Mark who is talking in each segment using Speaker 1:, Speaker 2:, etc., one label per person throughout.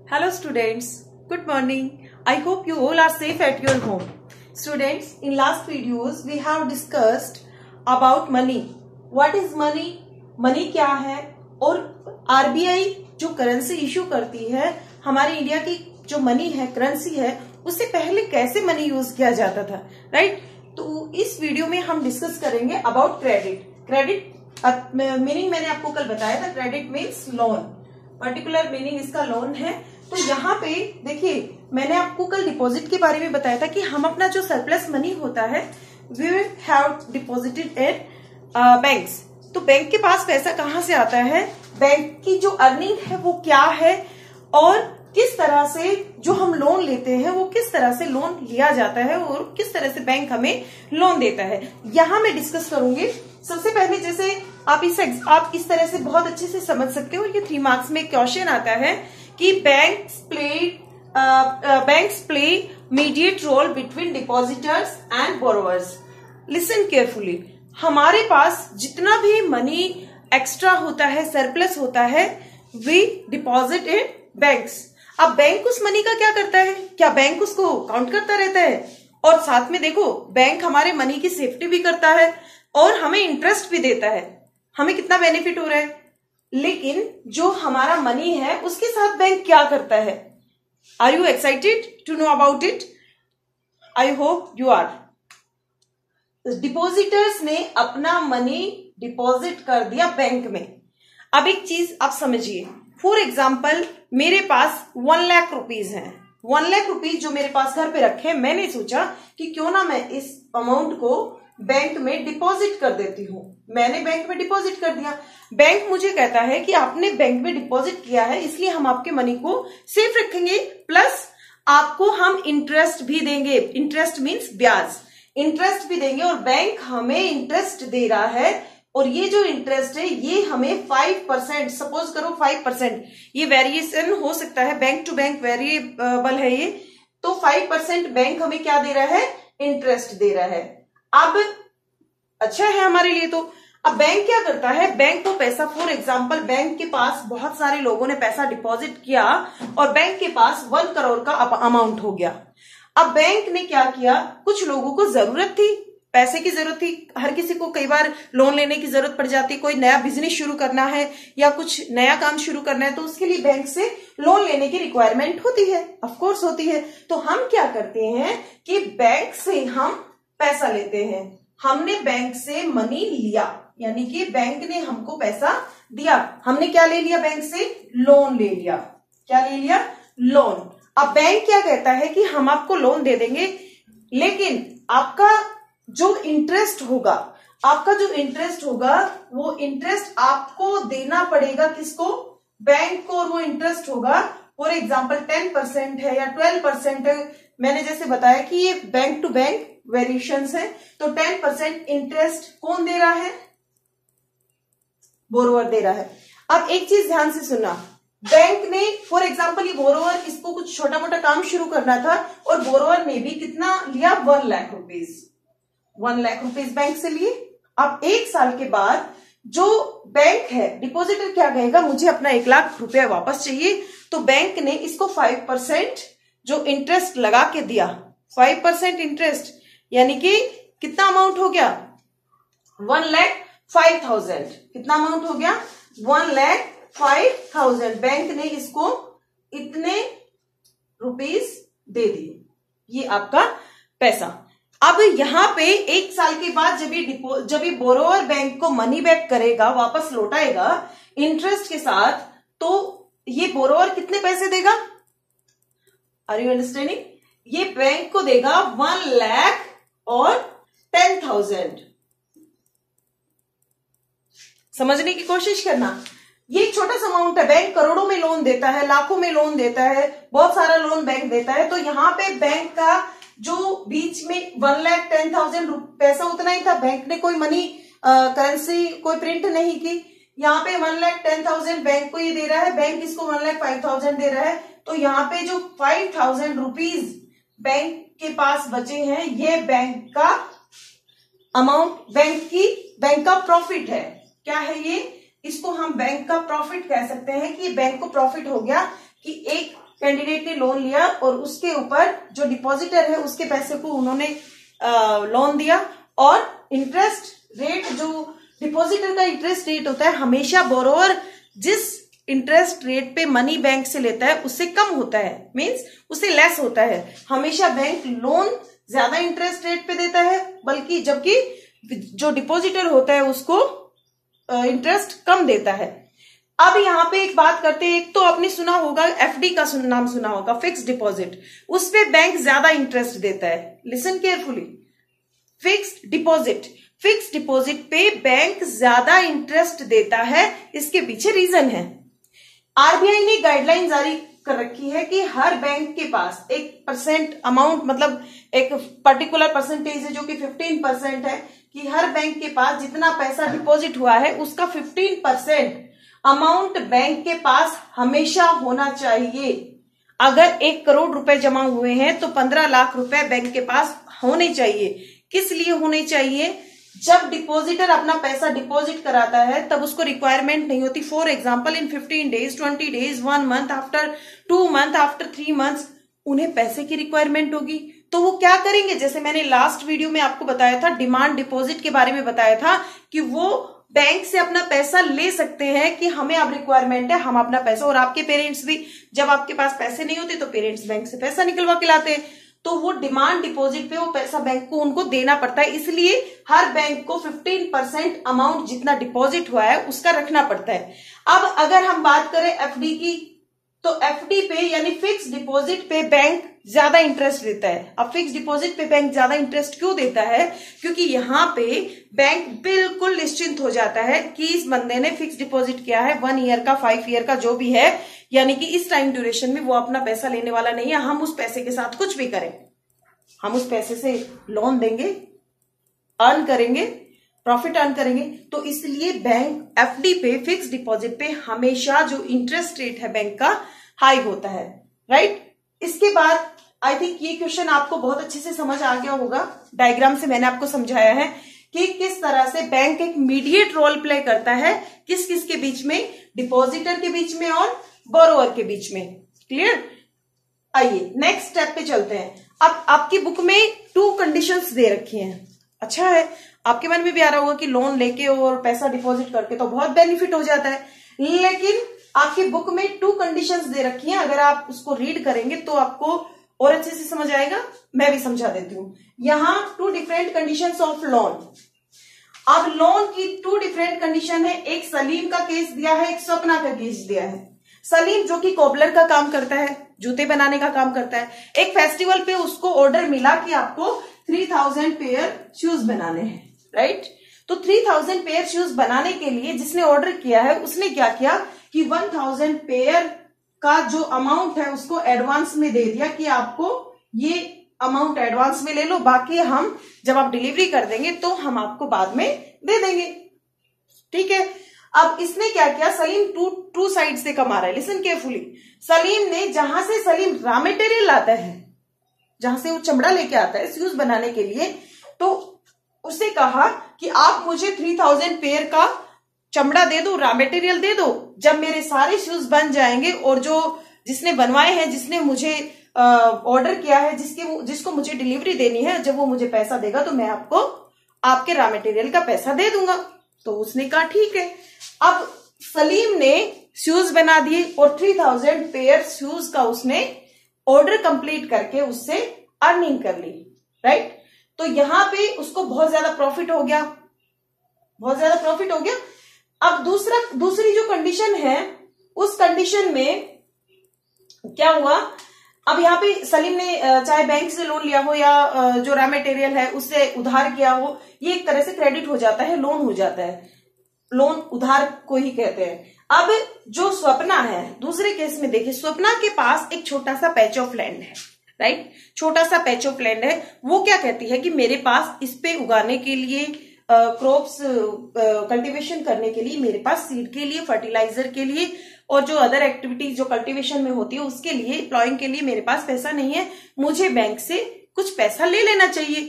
Speaker 1: Hello students, good morning. I hope you all are safe at your home. Students, in last videos we have discussed about money. What is money? Money क्या है? और RBI जो currency issue करती है, हमारे India की जो money है, करेंसी है, उससे पहले कैसे मनी यूज किया जाता था, राइट? तो इस वीडियो में हम डिस्कस करेंगे अबाउट क्रेडिट. क्रेडिट मीनिंग मैंने आपको कल बताया था. Credit means loan, particular meaning इसका लोन है. तो यहाँ पे देखिए, मैंने आपको कल डिपॉजिट के बारे में बताया था कि हम अपना जो सरप्लस मनी होता है we will have deposited at banks. तो बैंक के पास पैसा कहाँ से आता है, बैंक की जो अर्निंग है वो क्या है, और किस तरह से जो हम लोन लेते हैं वो किस तरह से लोन लिया जाता है और किस तरह से बैंक हमें लोन देता है, यहाँ मैं डिस्कस करूंगी. सबसे पहले जैसे आप इस तरह से बहुत अच्छे से समझ सकते हो, ये 3 मार्क्स में क्वेश्चन आता है कि banks play mediate role between depositors and borrowers. Listen carefully. हमारे पास जितना भी मनी एक्स्ट्रा होता है, सरप्लस होता है, वी डिपॉजिट इन बैंक्स. अब बैंक उस मनी का क्या करता है? क्या बैंक उसको काउंट करता रहता है? और साथ में देखो, बैंक हमारे मनी की सेफ्टी भी करता है और हमें इंटरेस्ट भी देता है. हमें कितना बेनिफिट हो रहा है. लेकिन जो हमारा मनी है उसके साथ बैंक क्या करता है? Are you excited to know about it? I hope you are. Depositors ने अपना मनी डिपॉजिट कर दिया बैंक में. अब एक चीज आप समझिए. फॉर एग्जाम्पल, मेरे पास 1 लाख रुपीज है. 1 लाख रुपीज जो मेरे पास घर पे रखे, मैंने सोचा कि क्यों ना मैं इस अमाउंट को बैंक में डिपॉजिट कर देती हूँ. मैंने बैंक में डिपॉजिट कर दिया. बैंक मुझे कहता है कि आपने बैंक में डिपॉजिट किया है, इसलिए हम आपके मनी को सेफ रखेंगे, प्लस आपको हम इंटरेस्ट भी देंगे. इंटरेस्ट मीन्स ब्याज. इंटरेस्ट भी देंगे और बैंक हमें इंटरेस्ट दे रहा है. और ये जो इंटरेस्ट है ये हमें 5%, सपोज करो 5%, ये वेरिएशन हो सकता है, बैंक टू बैंक वेरिएबल है ये. तो 5% बैंक हमें क्या दे रहा है? इंटरेस्ट दे रहा है. अब अच्छा है हमारे लिए. तो अब बैंक क्या करता है? बैंक को पैसा, फॉर एग्जांपल बैंक के पास बहुत सारे लोगों ने पैसा डिपॉजिट किया और बैंक के पास 1 करोड़ का अमाउंट हो गया. अब बैंक ने क्या किया, कुछ लोगों को जरूरत थी, पैसे की जरूरत थी. हर किसी को कई बार लोन लेने की जरूरत पड़ जाती है. कोई नया बिजनेस शुरू करना है या कुछ नया काम शुरू करना है, तो उसके लिए बैंक से लोन लेने की रिक्वायरमेंट होती है, ऑफ कोर्स होती है. तो हम क्या करते हैं कि बैंक से हम पैसा लेते हैं. हमने बैंक से मनी लिया, यानी कि बैंक ने हमको पैसा दिया. हमने क्या ले लिया? बैंक से लोन ले लिया. क्या ले लिया? लोन. अब बैंक क्या कहता है कि हम आपको लोन दे देंगे, लेकिन आपका जो इंटरेस्ट होगा वो इंटरेस्ट आपको देना पड़ेगा. किसको? बैंक को. और वो इंटरेस्ट होगा, फॉर एग्जाम्पल 10% है या 12% है. मैंने जैसे बताया कि ये बैंक टू बैंक वेरिएशंस है. तो 10% इंटरेस्ट कौन दे रहा है? बोरोवर दे रहा है. अब एक चीज ध्यान से सुनना. बैंक ने, फॉर एग्जाम्पल, ये बोरोवर, इसको कुछ छोटा मोटा काम शुरू करना था और बोरोवर ने भी कितना लिया? 1 lakh rupees. 1 lakh rupees bank से लिए. अब 1 साल के बाद जो बैंक है, डिपॉजिटर क्या कहेगा? मुझे अपना 1 लाख रुपया वापस चाहिए. तो बैंक ने इसको 5% जो इंटरेस्ट लगा के दिया. 5% इंटरेस्ट, यानी कि कितना अमाउंट हो गया? 1,05,000. कितना अमाउंट हो गया? 1,05,000. बैंक ने इसको इतने रुपीस दे दिए. ये आपका पैसा. अब यहाँ पे 1 साल के बाद जब ये बोरोवर बैंक को मनी बैक करेगा, वापस लौटाएगा इंटरेस्ट के साथ, तो ये बोरोवर कितने पैसे देगा? Are you understanding? ये बैंक को देगा 1,10,000. समझने की कोशिश करना. ये एक छोटा सा अमाउंट है. बैंक करोड़ों में लोन देता है, लाखों में लोन देता है, बहुत सारा लोन बैंक देता है. तो यहाँ पे बैंक का जो बीच में 1,10,000 पैसा उतना ही था. बैंक ने कोई मनी करेंसी कोई प्रिंट नहीं की. यहाँ पे 1,10,000 बैंक को ये दे रहा है, बैंक इसको 1,05,000 दे रहा है. तो यहाँ पे जो 5,000 रुपीज बैंक के पास बचे हैं, ये बैंक का अमाउंट, बैंक का प्रॉफिट है. क्या है ये? इसको हम बैंक का प्रॉफिट कह सकते हैं कि बैंक को प्रॉफिट हो गया कि एक कैंडिडेट ने लोन लिया और उसके ऊपर जो डिपॉजिटर है उसके पैसे को उन्होंने लोन दिया, और इंटरेस्ट रेट जो डिपॉजिटर का इंटरेस्ट रेट होता है हमेशा बोरोवर जिस इंटरेस्ट रेट पे मनी बैंक से लेता है उससे कम होता है, मींस उससे लेस होता है। हमेशा बैंक लोन ज्यादा इंटरेस्ट रेट पे देता है, बल्कि जबकि जो डिपॉजिटर होता है उसको इंटरेस्ट कम देता है। अब यहाँ पे एक बात करते हैं, एक तो आपने सुना होगा एफडी का नाम सुना होगा, फिक्स डिपॉजिट, उस पे बैंक ज्यादा इंटरेस्ट देता है। लिसन केयरफुली, फिक्स्ड डिपॉजिट पे बैंक ज्यादा इंटरेस्ट देता है। इसके पीछे रीजन है, आरबीआई ने गाइडलाइन जारी कर रखी है कि हर बैंक के पास एक परसेंट अमाउंट, मतलब एक पर्टिकुलर परसेंटेज है जो कि 15% है, कि हर बैंक के पास जितना पैसा डिपॉजिट हुआ है उसका 15% अमाउंट बैंक के पास हमेशा होना चाहिए। अगर 1 करोड़ रुपए जमा हुए हैं तो 15 लाख रुपए बैंक के पास होने चाहिए। किस लिए होने चाहिए? जब डिपॉजिटर अपना पैसा डिपॉजिट कराता है तब उसको रिक्वायरमेंट नहीं होती, for example in 15 days, 20 days, 1 month, after 2 month, after 3 months उन्हें पैसे की रिक्वायरमेंट होगी। तो वो क्या करेंगे? जैसे मैंने लास्ट वीडियो में आपको बताया था, डिमांड डिपॉजिट के बारे में बताया था कि वो बैंक से अपना पैसा ले सकते हैं कि हमें अब रिक्वायरमेंट है, हम अपना पैसा, और आपके पेरेंट्स भी, जब आपके पास पैसे नहीं होते तो पेरेंट्स बैंक से पैसा निकलवा के लाते हैं, तो वो डिमांड डिपॉजिट पे वो पैसा बैंक को उनको देना पड़ता है। इसलिए हर बैंक को 15% अमाउंट जितना डिपॉजिट हुआ है उसका रखना पड़ता है। अब अगर हम बात करें एफडी की, तो एफडी पे यानी फिक्स डिपॉजिट पे बैंक ज्यादा इंटरेस्ट देता है। अब फिक्स डिपॉजिट पे बैंक ज्यादा इंटरेस्ट क्यों देता है? क्योंकि यहाँ पे बैंक बिल्कुल निश्चिंत हो जाता है कि इस बंदे ने फिक्स डिपॉजिट किया है 1 ईयर का, 5 ईयर का, जो भी है, यानी कि इस टाइम ड्यूरेशन में वो अपना पैसा लेने वाला नहीं है। हम उस पैसे के साथ कुछ भी करें, हम उस पैसे से लोन देंगे, अर्न करेंगे, प्रॉफिट अर्न करेंगे। तो इसलिए बैंक एफडी पे, फिक्स डिपॉजिट पे हमेशा जो इंटरेस्ट रेट है बैंक का हाई होता है, राइट। इसके बाद आई थिंक ये क्वेश्चन आपको बहुत अच्छे से समझ आ गया होगा। डायग्राम से मैंने आपको समझाया है कि किस तरह से बैंक एक मीडिएट रोल प्ले करता है, किस किस के बीच में, डिपॉजिटर के बीच में और बोरोवर के बीच में। क्लियर? आइए नेक्स्ट स्टेप पे चलते हैं। अब आपकी बुक में 2 कंडीशंस दे रखी हैं। अच्छा है, आपके मन में भी आ रहा होगा कि लोन लेके और पैसा डिपॉजिट करके तो बहुत बेनिफिट हो जाता है, लेकिन आपकी बुक में 2 कंडीशंस दे रखी हैं। अगर आप उसको रीड करेंगे तो आपको और अच्छे से समझ आएगा। मैं भी समझा देती हूँ। यहाँ 2 डिफरेंट कंडीशंस ऑफ लोन। अब लोन की 2 डिफरेंट कंडीशन है। एक सलीम का केस दिया है, एक स्वप्ना का केस दिया है। सलीम जो कि कोबलर का काम करता है, जूते बनाने का काम करता है, एक फेस्टिवल पे उसको ऑर्डर मिला कि आपको 3000 पेयर शूज बनाने हैं, राइट। तो 3000 पेयर शूज बनाने के लिए जिसने ऑर्डर किया है उसने क्या किया कि 1000 पेयर का जो अमाउंट है उसको एडवांस में दे दिया कि आपको ये अमाउंट एडवांस में ले लो, बाकी हम जब आप डिलीवरी कर देंगे तो हम आपको बाद में दे देंगे। ठीक है। अब इसने क्या किया, सलीम टू साइड से कमा रहा है। Listen carefully. सलीम ने, जहां से सलीम रॉ मटेरियल लाता है, जहां से वो चमड़ा लेके आता है शूज बनाने के लिए, तो उसे कहा कि आप मुझे 3000 पेयर का चमड़ा दे दो, रॉ मटेरियल दे दो। जब मेरे सारे शूज बन जाएंगे और जो जिसने बनवाए हैं, जिसने मुझे ऑर्डर किया है, जिसको मुझे डिलीवरी देनी है, जब वो मुझे पैसा देगा तो मैं आपको आपके रॉ मटेरियल का पैसा दे दूंगा। तो उसने कहा ठीक है। अब सलीम ने शूज बना दिए और 3000 पेयर शूज का उसने ऑर्डर कंप्लीट करके उससे अर्निंग कर ली, राइट। तो यहां पे उसको बहुत ज्यादा प्रॉफिट हो गया, बहुत ज्यादा प्रॉफिट हो गया। अब दूसरी जो कंडीशन है, उस कंडीशन में क्या हुआ, अब यहाँ पे सलीम ने चाहे बैंक से लोन लिया हो या जो रॉ मटेरियल है उससे उधार किया हो, ये एक तरह से क्रेडिट हो जाता है, लोन हो जाता है। लोन उधार को ही कहते हैं। अब जो स्वप्ना है, दूसरे केस में देखिए, स्वप्ना के पास एक छोटा सा पैच ऑफ लैंड है, राइट। छोटा सा पैच ऑफ लैंड है। वो क्या कहती है कि मेरे पास इस पे उगाने के लिए, क्रॉप्स कल्टीवेशन करने के लिए मेरे पास सीड के लिए, फर्टिलाइजर के लिए और जो अदर एक्टिविटीज जो कल्टीवेशन में होती है उसके लिए, प्लॉइंग के लिए मेरे पास पैसा नहीं है। मुझे बैंक से कुछ पैसा ले लेना चाहिए,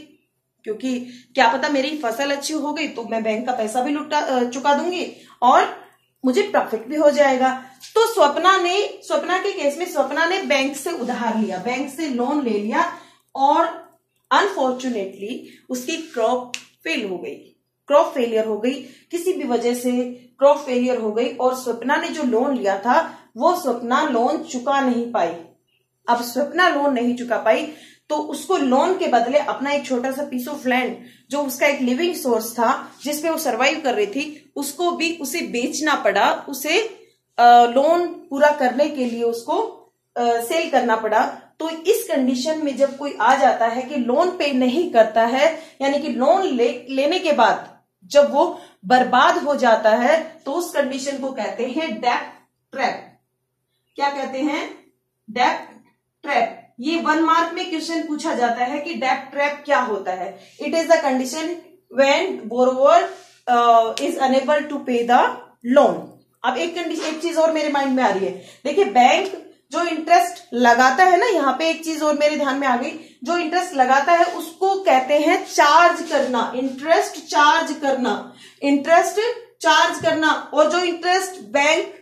Speaker 1: क्योंकि क्या पता मेरी फसल अच्छी हो गई तो मैं बैंक का पैसा भी चुका दूंगी और मुझे प्रॉफिट भी हो जाएगा। तो स्वप्ना के केस में स्वप्ना ने बैंक से उधार लिया, बैंक से लोन ले लिया और अनफॉर्चुनेटली उसकी क्रॉप फेल हो गई, क्रॉप फेलियर हो गई, किसी भी वजह से क्रॉप फेलियर हो गई और स्वप्ना ने जो लोन लिया था वो स्वप्ना लोन चुका नहीं पाई। अब स्वप्ना लोन नहीं चुका पाई तो उसको लोन के बदले अपना एक छोटा सा पीस ऑफ लैंड जो उसका एक लिविंग सोर्स था जिसपे वो सरवाइव कर रही थी, उसको भी उसे बेचना पड़ा, उसे लोन पूरा करने के लिए उसको सेल करना पड़ा। तो इस कंडीशन में जब कोई आ जाता है कि लोन पे नहीं करता है, यानी कि लोन लेने के बाद जब वो बर्बाद हो जाता है, तो उस कंडीशन को कहते हैं डेब्ट ट्रैप। क्या कहते हैं? डेब्ट ट्रैप। ये 1 मार्क में क्वेश्चन पूछा जाता है कि डेब्ट ट्रैप क्या होता है। It is the condition when borrower is unable to pay the loan. अब एक चीज और मेरे माइंड में आ रही है, देखिए बैंक जो इंटरेस्ट लगाता है ना, यहाँ पे एक चीज और मेरे ध्यान में आ गई, जो इंटरेस्ट लगाता है उसको कहते हैं चार्ज करना, इंटरेस्ट चार्ज करना, इंटरेस्ट चार्ज करना। और जो इंटरेस्ट बैंक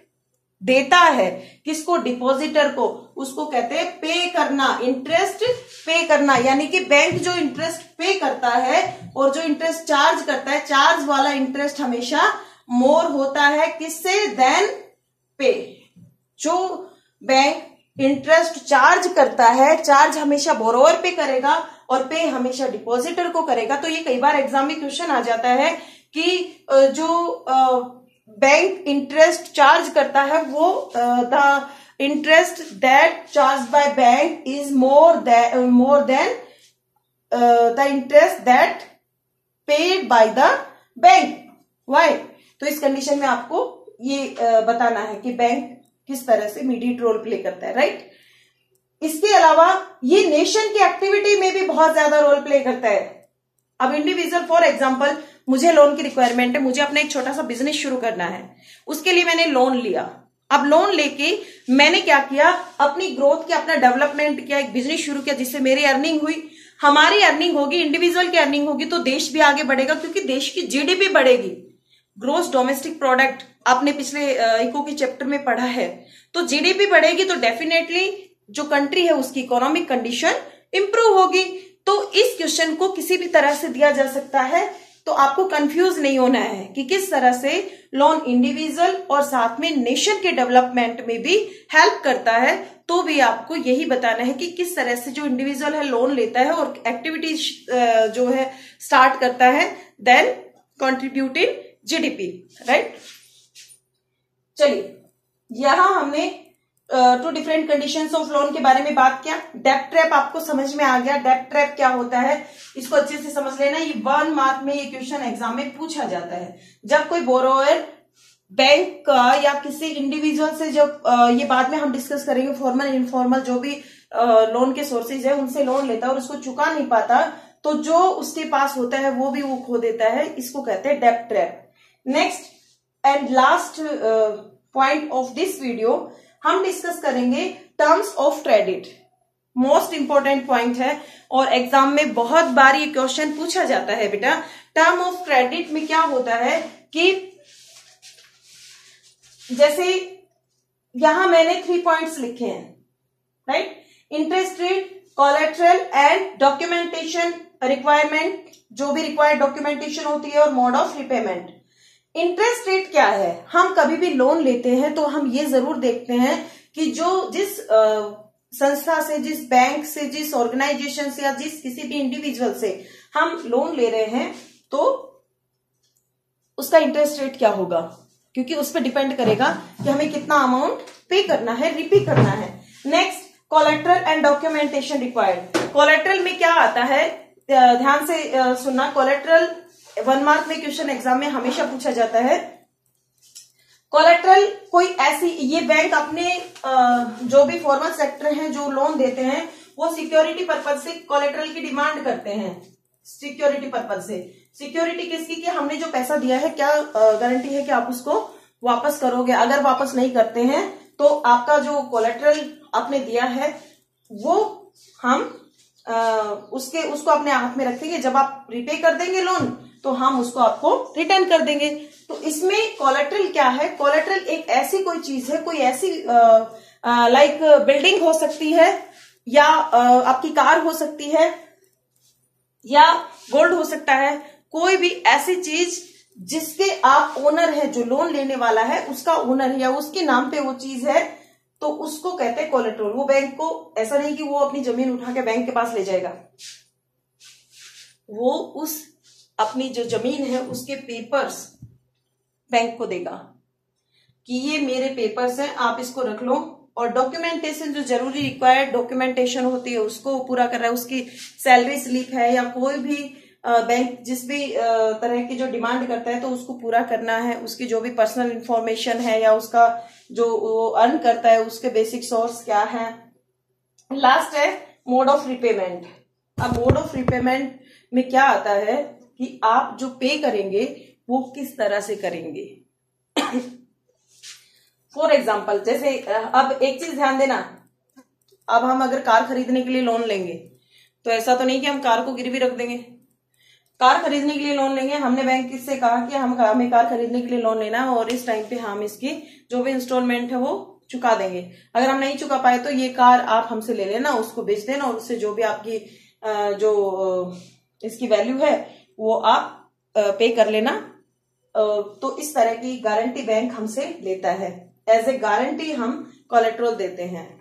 Speaker 1: देता है किसको? डिपॉजिटर को, उसको कहते हैं पे करना, इंटरेस्ट पे करना। यानी कि बैंक जो इंटरेस्ट पे करता है और जो इंटरेस्ट चार्ज करता है, चार्ज वाला इंटरेस्ट हमेशा मोर होता है किससे? देन पे। जो बैंक इंटरेस्ट चार्ज करता है, चार्ज हमेशा बोरोवर पे करेगा और पे हमेशा डिपॉजिटर को करेगा। तो ये कई बार एग्जाम में क्वेश्चन आ जाता है कि जो बैंक इंटरेस्ट चार्ज करता है वो the interest that charge by bank is more than the interest that paid by the bank. Why? तो इस कंडीशन में आपको ये बताना है कि बैंक किस तरह से मीडिएट रोल प्ले करता है, राइट। इसके अलावा ये नेशन की एक्टिविटी में भी बहुत ज्यादा रोल प्ले करता है। अब इंडिविजुअल, फॉर एग्जांपल, मुझे लोन की रिक्वायरमेंट है, मुझे अपना एक छोटा सा बिजनेस शुरू करना है, उसके लिए मैंने लोन लिया। अब लोन लेके मैंने क्या किया? अपनी ग्रोथ किया, अपना डेवलपमेंट किया, एक बिजनेस शुरू किया जिससे मेरी अर्निंग हुई। हमारी अर्निंग होगी, इंडिविजुअल की अर्निंग होगी तो देश भी आगे बढ़ेगा, क्योंकि देश की जीडीपी बढ़ेगी, ग्रोस डोमेस्टिक प्रोडक्ट आपने पिछले इको के चैप्टर में पढ़ा है। तो जीडीपी बढ़ेगी तो डेफिनेटली जो कंट्री है उसकी इकोनॉमिक कंडीशन इंप्रूव होगी। तो इस क्वेश्चन को किसी भी तरह से दिया जा सकता है, तो आपको कंफ्यूज नहीं होना है कि किस तरह से लोन इंडिविजुअल और साथ में नेशन के डेवलपमेंट में भी हेल्प करता है। तो भी आपको यही बताना है कि किस तरह से जो इंडिविजुअल है लोन लेता है और एक्टिविटीज जो है स्टार्ट करता है, then contribute in GDP, right. चलिए, यहां हमने 2 डिफरेंट कंडीशंस ऑफ लोन के बारे में बात किया। डेब्ट ट्रैप आपको समझ में आ गया, डेब्ट ट्रैप क्या होता है इसको अच्छे से समझ लेना। ये 1 मार्क में ये क्वेश्चन एग्जाम में पूछा जाता है। जब कोई बोरोवर बैंक का या किसी इंडिविजुअल से, जब ये बाद में हम डिस्कस करेंगे, फॉर्मल इनफॉर्मल जो भी लोन के सोर्सेज है उनसे लोन लेता है और उसको चुका नहीं पाता, तो जो उसके पास होता है वो भी वो खो देता है, इसको कहते हैं डेब्ट trap. Next and last point of this video हम डिस्कस करेंगे terms of credit. Most important point है और एग्जाम में बहुत बार ये क्वेश्चन पूछा जाता है बेटा। टर्म ऑफ क्रेडिट में क्या होता है कि जैसे यहां मैंने 3 पॉइंट्स लिखे हैं, right. Interest rate, collateral and documentation requirement, जो भी रिक्वायर्ड डॉक्यूमेंटेशन होती है, और mode of repayment. Interest rate क्या है? हम कभी भी लोन लेते हैं तो हम ये जरूर देखते हैं कि जिस संस्था से, जिस बैंक से, जिस ऑर्गेनाइजेशन से या जिस किसी भी इंडिविजुअल से हम लोन ले रहे हैं, तो उसका इंटरेस्ट रेट क्या होगा, क्योंकि उस पर डिपेंड करेगा कि हमें कितना अमाउंट पे करना है, रिपे करना है। Next, collateral and documentation required. Collateral में क्या आता है, ध्यान से सुनना। कोलेटरल 1 मार्क में क्वेश्चन एग्जाम में हमेशा पूछा जाता है। कोलेटरल कोई ऐसी, ये बैंक अपने जो भी फॉर्मल सेक्टर हैं जो लोन देते हैं वो सिक्योरिटी पर्पज से कोलेटरल की डिमांड करते हैं। सिक्योरिटी पर्पज से, सिक्योरिटी किसकी? कि हमने जो पैसा दिया है क्या गारंटी है कि आप उसको वापस करोगे। अगर वापस नहीं करते हैं तो आपका जो कोलेटरल आपने दिया है वो हम उसको अपने हाथ में रखेंगे। जब आप रिपे कर देंगे लोन तो हम उसको आपको रिटर्न कर देंगे। तो इसमें कोलेटरल क्या है? कोलेटरल एक ऐसी कोई चीज है, कोई ऐसी लाइक बिल्डिंग हो सकती है, या आपकी कार हो सकती है, या गोल्ड हो सकता है, कोई भी ऐसी चीज जिसके आप ओनर है, जो लोन लेने वाला है उसका ओनर है या उसके नाम पे वो चीज है, तो उसको कहते हैं कोलेटरल। वो बैंक को, ऐसा नहीं कि वो अपनी जमीन उठा के बैंक के पास ले जाएगा, वो उस अपनी जो जमीन है उसके पेपर्स बैंक को देगा कि ये मेरे पेपर्स हैं, आप इसको रख लो। और डॉक्यूमेंटेशन जो जरूरी रिक्वायर्ड डॉक्यूमेंटेशन होती है उसको पूरा कर रहा है, उसकी सैलरी स्लिप है या कोई भी बैंक जिस भी तरह की जो डिमांड करता है तो उसको पूरा करना है। उसकी जो भी पर्सनल इंफॉर्मेशन है या उसका जो वो अर्न करता है उसके बेसिक सोर्स क्या है। लास्ट है मोड ऑफ रिपेमेंट। अब मोड ऑफ रिपेमेंट में क्या आता है कि आप जो पे करेंगे वो किस तरह से करेंगे। फॉर एग्जाम्पल, जैसे अब एक चीज ध्यान देना, अब हम अगर कार खरीदने के लिए लोन लेंगे तो ऐसा तो नहीं कि हम कार को गिरवी रख देंगे। कार खरीदने के लिए लोन लेंगे, हमने बैंक से कहा कि हमें कार खरीदने के लिए लोन लेना है और इस टाइम पे हम इसकी जो भी इंस्टॉलमेंट है वो चुका देंगे। अगर हम नहीं चुका पाए तो ये कार आप हमसे ले लेना, उसको बेच देना और उससे जो भी आपकी जो इसकी वैल्यू है वो आप पे कर लेना। तो इस तरह की गारंटी बैंक हमसे लेता है, एज ए गारंटी हम कोलेटरल देते हैं।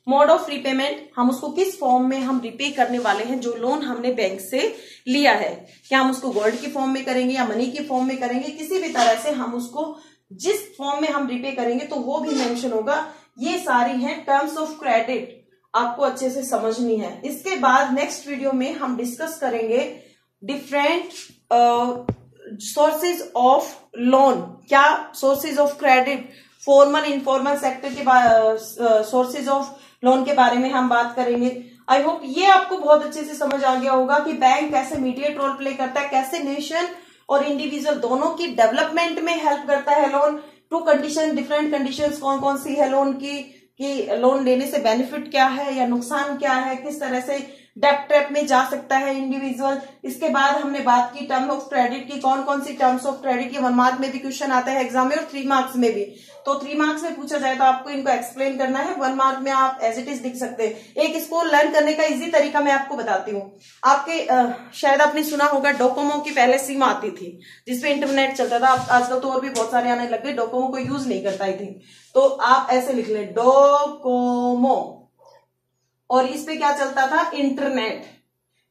Speaker 1: मोड ऑफ रिपेमेंट, हम उसको किस फॉर्म में हम रिपे करने वाले हैं जो लोन हमने बैंक से लिया है। क्या हम उसको गोल्ड की फॉर्म में करेंगे या मनी की फॉर्म में करेंगे, किसी भी तरह से हम उसको जिस फॉर्म में हम रिपे करेंगे तो वो भी मेंशन होगा। ये सारी हैं टर्म्स ऑफ क्रेडिट, आपको अच्छे से समझनी है। इसके बाद नेक्स्ट वीडियो में हम डिस्कस करेंगे डिफरेंट सोर्सेज ऑफ लोन, क्या sources of credit, formal informal sector के सोर्सेज ऑफ लोन के बारे में हम बात करेंगे। आई होप ये आपको बहुत अच्छे से समझ आ गया होगा कि बैंक कैसे मीडिएट रोल प्ले करता है, कैसे नेशन और इंडिविजुअल दोनों की डेवलपमेंट में हेल्प करता है loan. Two condition, different conditions कौन कौन सी है लोन की, कि लोन लेने से बेनिफिट क्या है या नुकसान क्या है, किस तरह से डेब्ट ट्रैप में जा सकता है इंडिविजुअल। इसके बाद हमने बात की टर्म ऑफ क्रेडिट की, कौन कौन सी टर्म्स ऑफ क्रेडिट, ये 1 मार्क में भी क्वेश्चन आता है एग्जाम में और 3 मार्क्स में भी। तो 3 मार्क्स में पूछा जाए तो आपको इनको एक्सप्लेन करना है, 1 मार्क में आप एज इट इज लिख सकते हैं। एक इसको लर्न करने का इजी तरीका मैं आपको बताती हूँ। आपके शायद आपने सुना होगा डोकोमो की पहले सिम आती थी जिसपे इंटरनेट चलता था, आजकल तो और भी बहुत सारे आने लग गए, डोकोमो को यूज नहीं करता आई थिंक। तो आप ऐसे लिख ले डोकोमो, और इस पे क्या चलता था, इंटरनेट।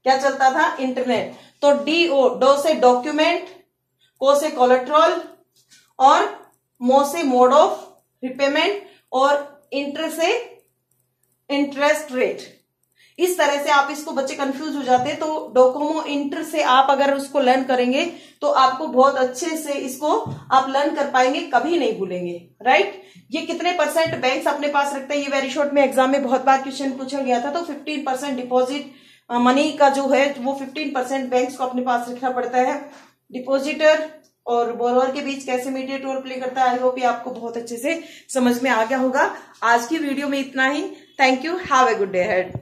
Speaker 1: क्या चलता था, इंटरनेट। तो डीओ, डो से डॉक्यूमेंट, को से कोलेटरल और मो से मोड ऑफ रिपेमेंट और इंटर से इंटरेस्ट रेट। इस तरह से आप इसको, बच्चे कंफ्यूज हो जाते हैं, तो डोकोमो इंटर से आप अगर उसको लर्न करेंगे तो आपको बहुत अच्छे से इसको आप लर्न कर पाएंगे, कभी नहीं भूलेंगे। राइट। ये कितने % बैंक्स अपने पास रखते हैं, ये वेरी शॉर्ट में एग्जाम में बहुत बार क्वेश्चन पूछा गया था। तो 15% डिपॉजिट मनी का जो है वो 15% बैंक्स को अपने पास रखना पड़ता है। डिपॉजिटर और बोरोवर के बीच कैसे मीडिएट रोल प्ले करता है, आई होप ये आपको बहुत अच्छे से समझ में आ गया होगा। आज की वीडियो में इतना ही। Thank you, have a good day ahead.